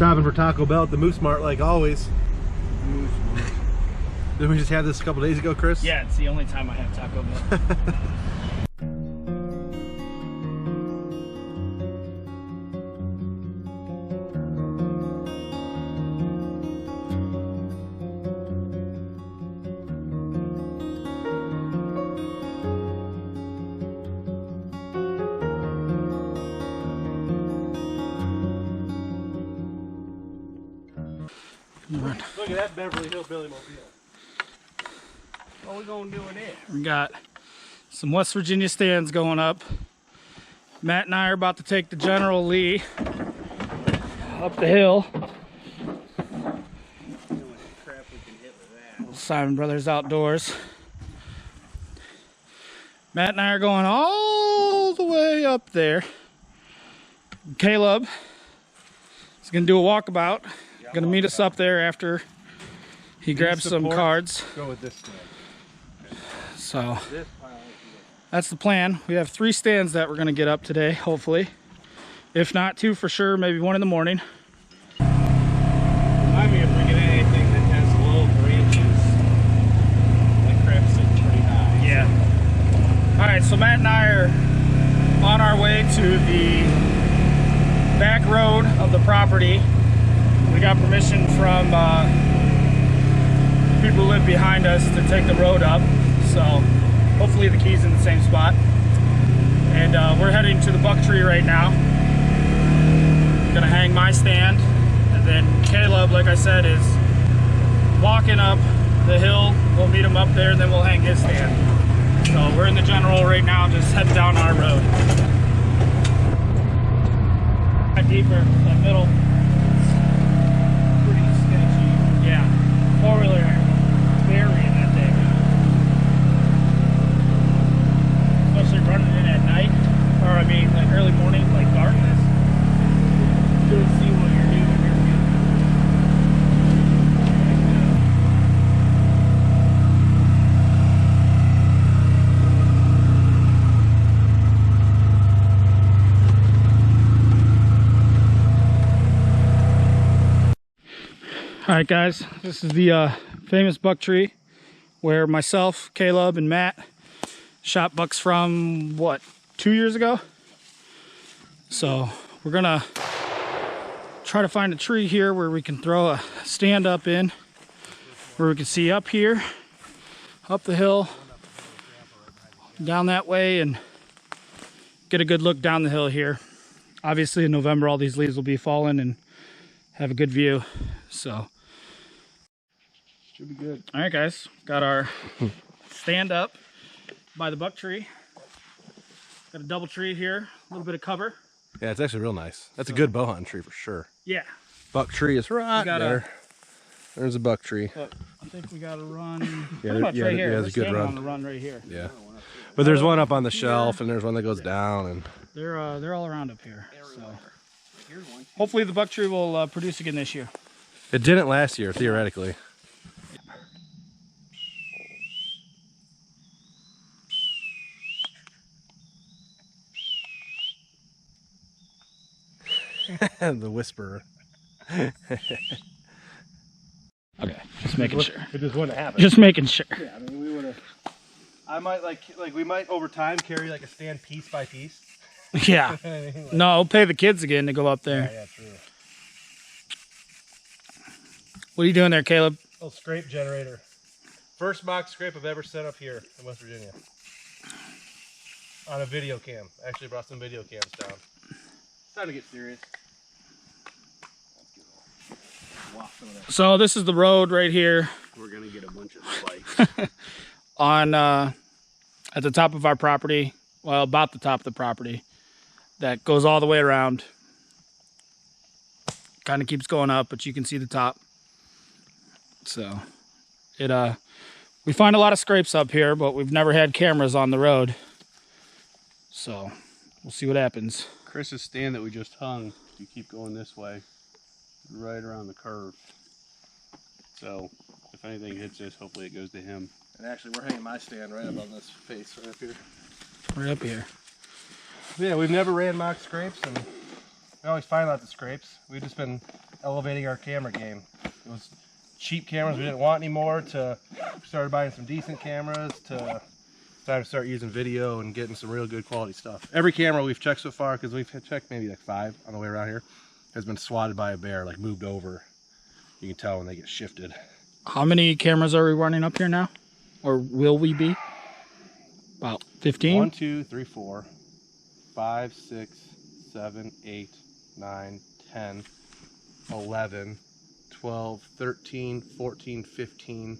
Stopping for Taco Bell at the Moose Mart like always. Moose Mart. Did we just have this a couple days ago, Chris? Yeah, it's the only time I have Taco Bell. Look at that Beverly Hillbilly mobile. What are we gonna do with it? We got some West Virginia stands going up. Matt and I are about to take the General Lee up the hill. Simon Brothers Outdoors. Matt and I are going all the way up there. Caleb is gonna do a walkabout. Gonna meet us up there after he grabs some cards. Go with this stand. So that's the plan. We have 3 stands that we're gonna get up today, hopefully. If not 2 for sure, maybe 1 in the morning. Remind me of bringing anything that has low branches. That crap's sitting pretty high. Yeah. All right, so Matt and I are on our way to the back road of the property. We got permission from people who live behind us to take the road up. So hopefully the key's in the same spot. And we're heading to the buck tree right now. Gonna hang my stand. And then Caleb, like I said, is walking up the hill. We'll meet him up there and then we'll hang his stand. So we're in the General right now, just heading down our road. Deeper, that middle. Yeah, 4-wheeler burying that thing. Especially running in at night, or I mean like early morning, like darkness. You don't see what you're doing. All right, guys, this is the famous buck tree where myself, Caleb, and Matt shot bucks from, what, 2 years ago? So we're gonna try to find a tree here where we can throw a stand up in, where we can see up here, up the hill, down that way, and get a good look down the hill here. Obviously in November all these leaves will be falling and have a good view, so should be good. All right, guys, got our stand up by the buck tree. Got a double tree here, a little bit of cover. Yeah, it's actually real nice. That's a good bow hunting tree for sure. Yeah. Buck tree is right there. There's a buck tree. I think we got to run Yeah, pretty much right here. there's a good run. On the run right here. Yeah. But there's one up on the shelf and there's one that goes down, and they're all around up here. So hopefully the buck tree will produce again this year. it didn't last year theoretically. The whisperer. Okay, just making sure. It just wouldn't happen. Just making sure. Yeah, I mean, we would have. I might like we might over time carry like a stand piece by piece. Yeah. No, I'll pay the kids again to go up there. Yeah, true. What are you doing there, Caleb? Little scrape generator. First mock scrape I've ever set up here in West Virginia. On a video cam. Actually brought some video cams down. It's time to get serious. So this is the road right here. We're gonna get a bunch of spikes. On at the top of our property, well, about the top of the property, that goes all the way around. Kind of keeps going up, but you can see the top. So it we find a lot of scrapes up here, but we've never had cameras on the road, so we'll see what happens. Chris's stand that we just hung, you keep going this way, right around the curve. So if anything hits this, hopefully it goes to him. And actually we're hanging my stand right up on this face right up here. Right up here. Yeah, we've never ran mock scrapes, and we always find lots of scrapes. We've just been elevating our camera game. It was cheap cameras we didn't want anymore to started buying some decent cameras to time to start using video and getting some real good quality stuff. Every camera we've checked so far, because we've checked maybe like 5 on the way around here, has been swatted by a bear, like moved over. You can tell when they get shifted. How many cameras are we running up here now? Or will we be? About 15? 1, 2, 3, 4, 5, 6, 7, 8, 9, 10, 11, 12, 13, 14, 15,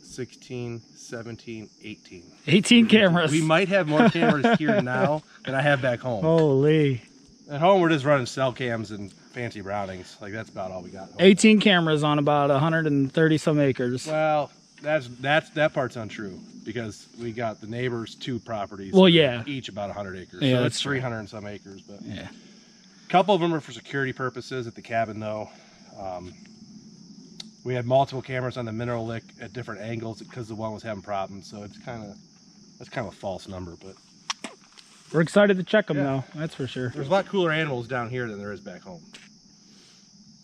16, 17, 18. 18 cameras. We might have more cameras here now than I have back home. Holy. At home, we're just running cell cams and fancy Brownings. Like, that's about all we got. 18 cameras on about 130 some acres. Well, that part's untrue, because we got the neighbors' 2 properties. Well, yeah. Each about 100 acres. Yeah, so that's it's 300 and some acres. But yeah. a couple of them are for security purposes at the cabin, though. We had multiple cameras on the mineral lick at different angles because the one was having problems. So that's kind of a false number, but We're excited to check them though. That's for sure. there's a lot cooler animals down here than there is back home.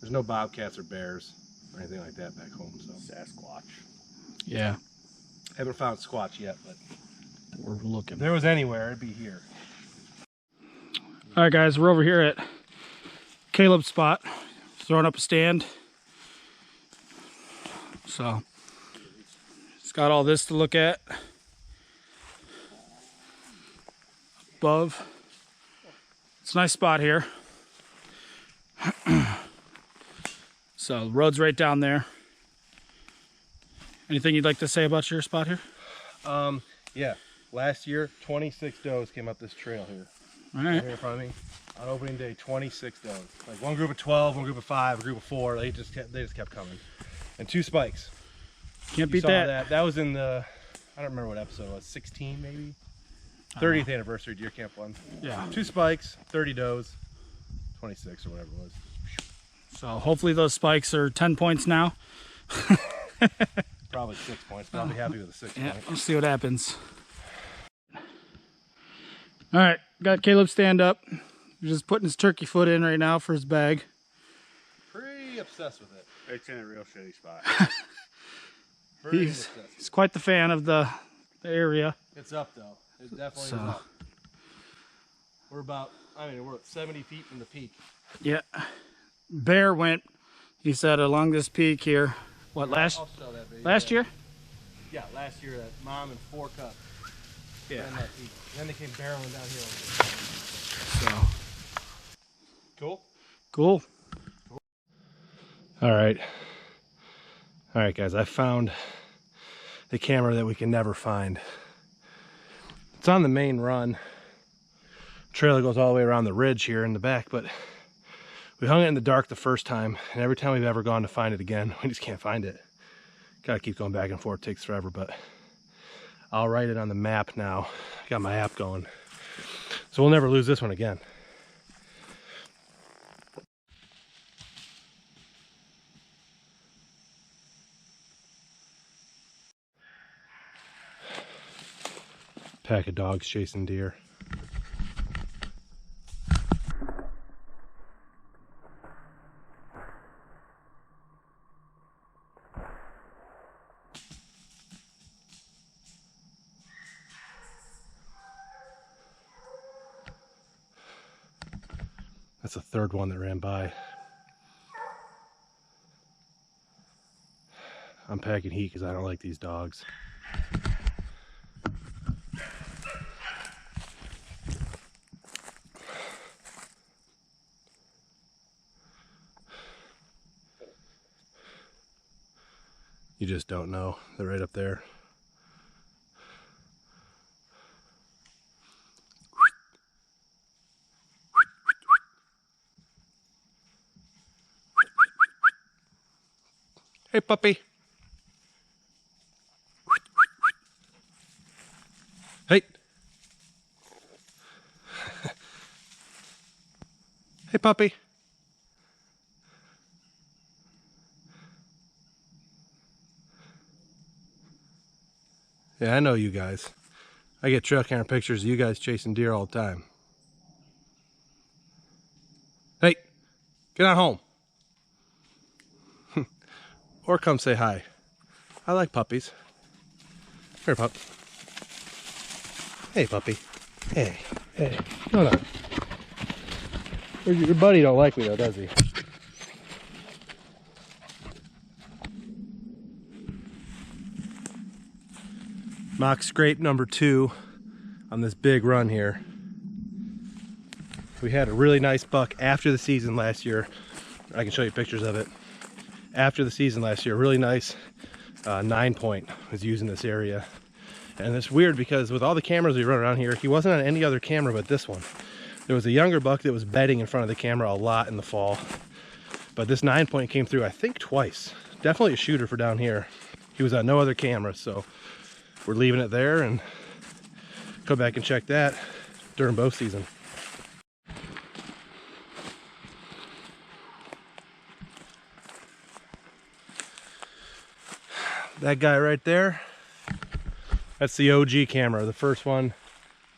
There's no bobcats or bears or anything like that back home. So Sasquatch. Yeah. haven't found Squatch yet, but We're looking. if there was anywhere, it'd be here. All right, guys, we're over here at Caleb's spot, throwing up a stand. So, it's got all this to look at. Above. It's a nice spot here. So, the road's right down there. Anything you'd like to say about your spot here? Yeah, last year 26 does came up this trail here. All Right right. here in front of me. On opening day, 26 does. Like one group of 12, one group of 5, a group of 4. They just kept coming. And 2 spikes. Can't You beat saw that. That was in the, I don't remember what episode it was, 16 maybe? 30th anniversary Deer Camp one. Yeah. 2 spikes, 30 does, 26 or whatever it was. So, hopefully those spikes are 10 points now. Probably 6 points, but I'll be happy with a 6 Yeah, point. we'll see what happens. All right, got Caleb stand up. He's just putting his turkey foot in right now for his bag. Pretty obsessed with it. It's in a real shitty spot. Pretty He's obsessed. quite the fan of the area. It's up though. It definitely So. is up. We're about, we're at 70 feet from the peak. Yeah. Bear went, he said, along this peak here. What, last I'll show that video. year? Yeah, last year that mom and 4 cubs. Yeah. ran that peak. Then they came barreling downhill. So, Cool. cool. All right, guys. I found the camera that we can never find. It's on the main run. Trailer goes all the way around the ridge here in the back, but we hung it in the dark the first time, and every time we've ever gone to find it again, we just can't find it. Gotta keep going back and forth. It takes forever, but I'll write it on the map now. Got my app going, so we'll never lose this one again. Pack of dogs chasing deer. That's the 3rd one that ran by. I'm packing heat because I don't like these dogs. You just don't know. They're right up there. Hey, puppy. Hey. Hey, puppy. Yeah, I know you guys. I get trail camera pictures of you guys chasing deer all the time. Hey, Get on home. Or come say hi. I like puppies. Here, pup. Hey, puppy. Hey, hey. No, no. Your buddy don't like me though, does he? Mock scrape number 2 on this big run here. We had a really nice buck after the season last year. I can show you pictures of it. After the season last year, really nice 9-point was used in this area. And it's weird because with all the cameras we run around here, he wasn't on any other camera but this one. There was a younger buck that was bedding in front of the camera a lot in the fall. But this 9-point came through, I think, twice. Definitely a shooter for down here. He was on no other camera, so we're leaving it there and come back and check that during bow season. That guy right there, that's the OG camera, the first one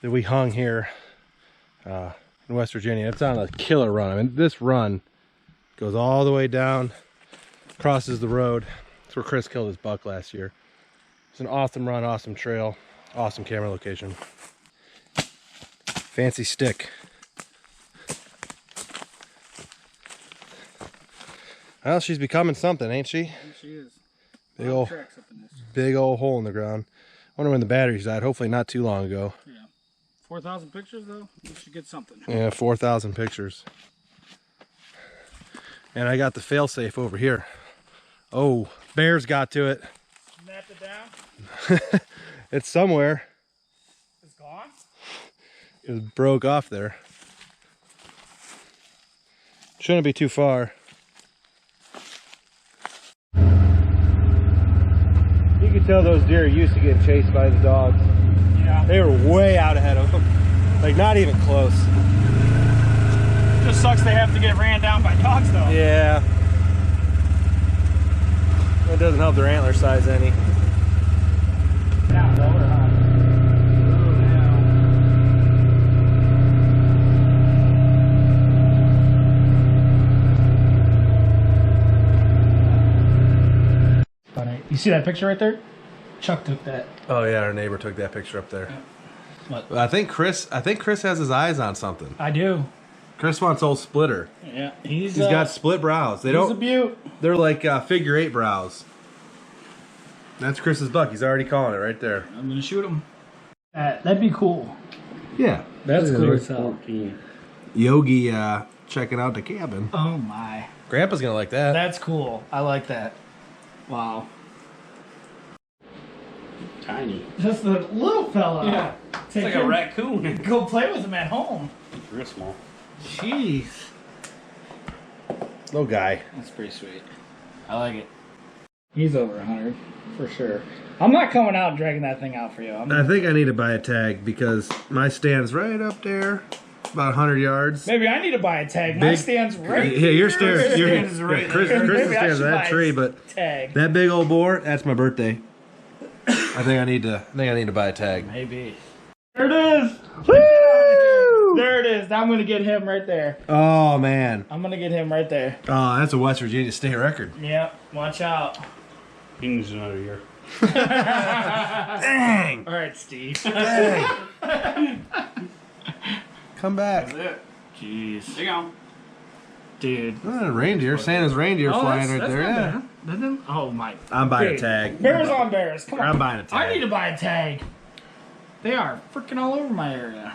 that we hung here in West Virginia. It's on a killer run. I mean, this run goes all the way down, crosses the road. That's where Chris killed his buck last year. It's an awesome run, awesome trail, awesome camera location. Fancy stick. Well, she's becoming something, ain't she? She is. Big old hole in the ground. Wonder when the batteries died. Hopefully not too long ago. Yeah. 4,000 pictures though? You should get something. Yeah, 4,000 pictures. And I got the failsafe over here. Oh, bears got to it. Snapped it down? It's somewhere. It's gone? It was broke off there. Shouldn't be too far. You can tell those deer are used to getting chased by the dogs. Yeah. They were way out ahead of them. Like not even close. Just sucks they have to get ran down by dogs though. Yeah. That doesn't help their antler size any. Down lower, huh? You see that picture right there? Chuck took that. Oh yeah, our neighbor took that picture up there. What? I think Chris has his eyes on something. I do. Chris wants old splitter. Yeah, he's got split brows. He's a beaut. They're like figure 8 brows. That's Chris's buck. He's already calling it right there. I'm gonna shoot him. That'd be cool. Yeah, That's cool as hell. Yogi checking out the cabin. Oh my. Grandpa's gonna like that. That's cool. I like that. Wow. Tiny. Just a little fella. Yeah. It's like a raccoon. Go play with him at home. It's real small. Jeez. Little guy. That's pretty sweet. I like it. He's over 100 for sure. I'm not coming out and dragging that thing out for you. I think I need to buy a tag because my stand's right up there, about 100 yards. Maybe I need to buy a tag. My stand's right Yeah, your stand is right. Chris stands on that tree, but tag. that big old boar, that's my birthday. I think I need to buy a tag. Maybe. There it is. Woo! There it is. I'm gonna get him right there. Oh man. I'm gonna get him right there. Oh, that's a West Virginia state record. Yep. Watch out. He needs another year. Dang. All right, Steve. Dang. Come back. That's it. Jeez. There you go. Dude. Oh, reindeer. Santa's reindeer flying right there. Yeah. Oh my. I'm buying Dude. a tag. Bears on bears. Come on. I'm buying a tag. I need to buy a tag. They are freaking all over my area.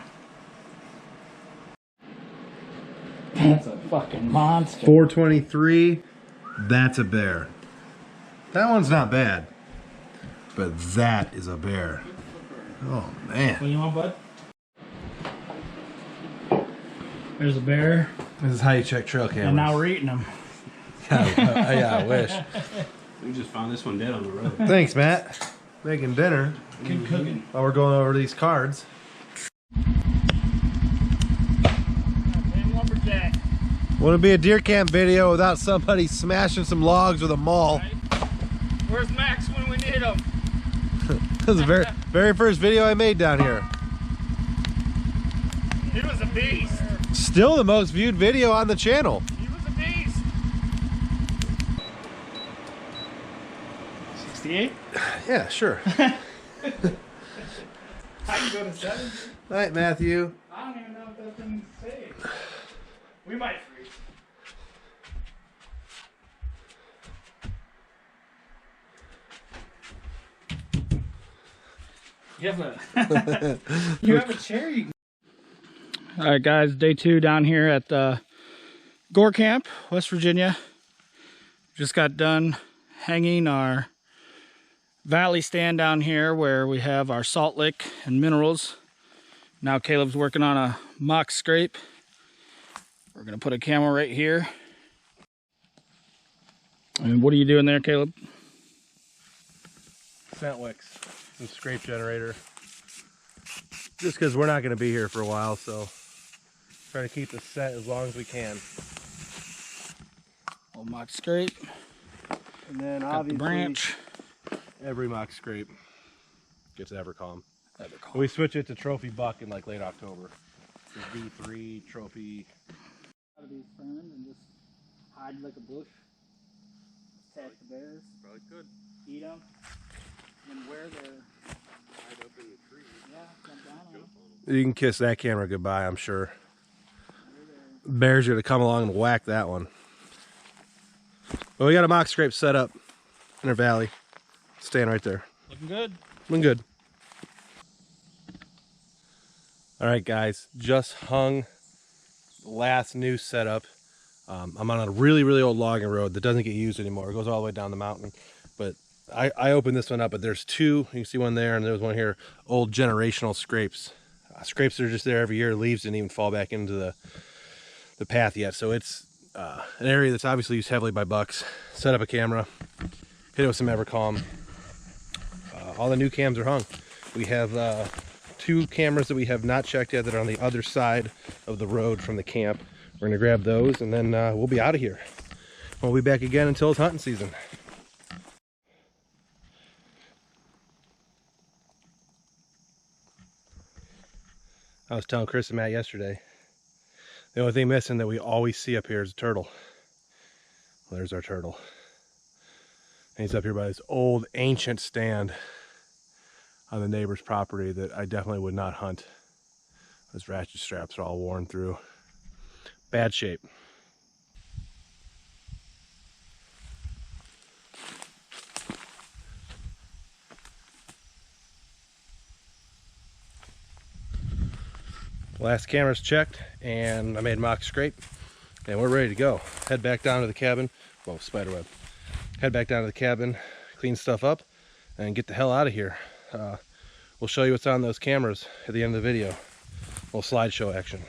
That's a fucking monster. 423. That's a bear. That one's not bad. But that is a bear. Oh man. What do you want, bud? There's a bear. This is how you check trail cameras. And now we're eating them. Yeah, I wish. We just found this one dead on the road. Thanks, Matt. Making dinner Good cooking. while we're going over these cards. Lumberjack. Wouldn't be a deer camp video without somebody smashing some logs with a maul. Right? Where's Max when we need him? That was the very first video I made down here. He was a beast. Still the most viewed video on the channel. He was a beast. 68? Yeah, sure. I can go to 7. All right, Matthew. I don't even know what that thing says. We might freeze. You have a chair you can... All right, guys, day 2 down here at Gore Camp, West Virginia. Just got done hanging our valley stand down here where we have our salt lick and minerals. Now Caleb's working on a mock scrape. We're gonna put a camera right here. And what are you doing there, Caleb? Scent wicks and scrape generator. Just because we're not going to be here for a while, so trying to keep the scent as long as we can. Little mock scrape. And then Got obviously the branch. every mock scrape gets Evercalm. Evercalm. We switch it to trophy buck in like late October. So V3 trophy. Out of these ferns and just hide like a bush. Attack the bears. Probably could. Eat them. And where they're Hide up in the trees. yeah, jump down on them. You can kiss that camera goodbye, I'm sure. Bears are going to come along and whack that one. Well, we got a mock scrape set up in our valley. Staying right there. Looking good. Looking good. All right, guys, just hung the last new setup. I'm on a really, really old logging road that doesn't get used anymore. It goes all the way down the mountain. But I opened this one up, but there's 2. You can see one there, and there's one here. Old generational scrapes. Scrapes that are just there every year. Leaves didn't even fall back into the path yet. So it's an area that's obviously used heavily by bucks. Set up a camera. Hit it with some Evercalm. All the new cams are hung. We have 2 cameras that we have not checked yet that are on the other side of the road from the camp. We're gonna grab those and then we'll be out of here. We'll be back again until it's hunting season. I was telling Chris and Matt yesterday, the only thing missing that we always see up here is a turtle. Well, there's our turtle. And he's up here by this old ancient stand on the neighbor's property that I definitely would not hunt. Those ratchet straps are all worn through. Bad shape. Last camera's checked and I made mock scrape and we're ready to go. Head back down to the cabin. Whoa, spiderweb. Head back down to the cabin, clean stuff up, and get the hell out of here. We'll show you what's on those cameras at the end of the video. A little slideshow action.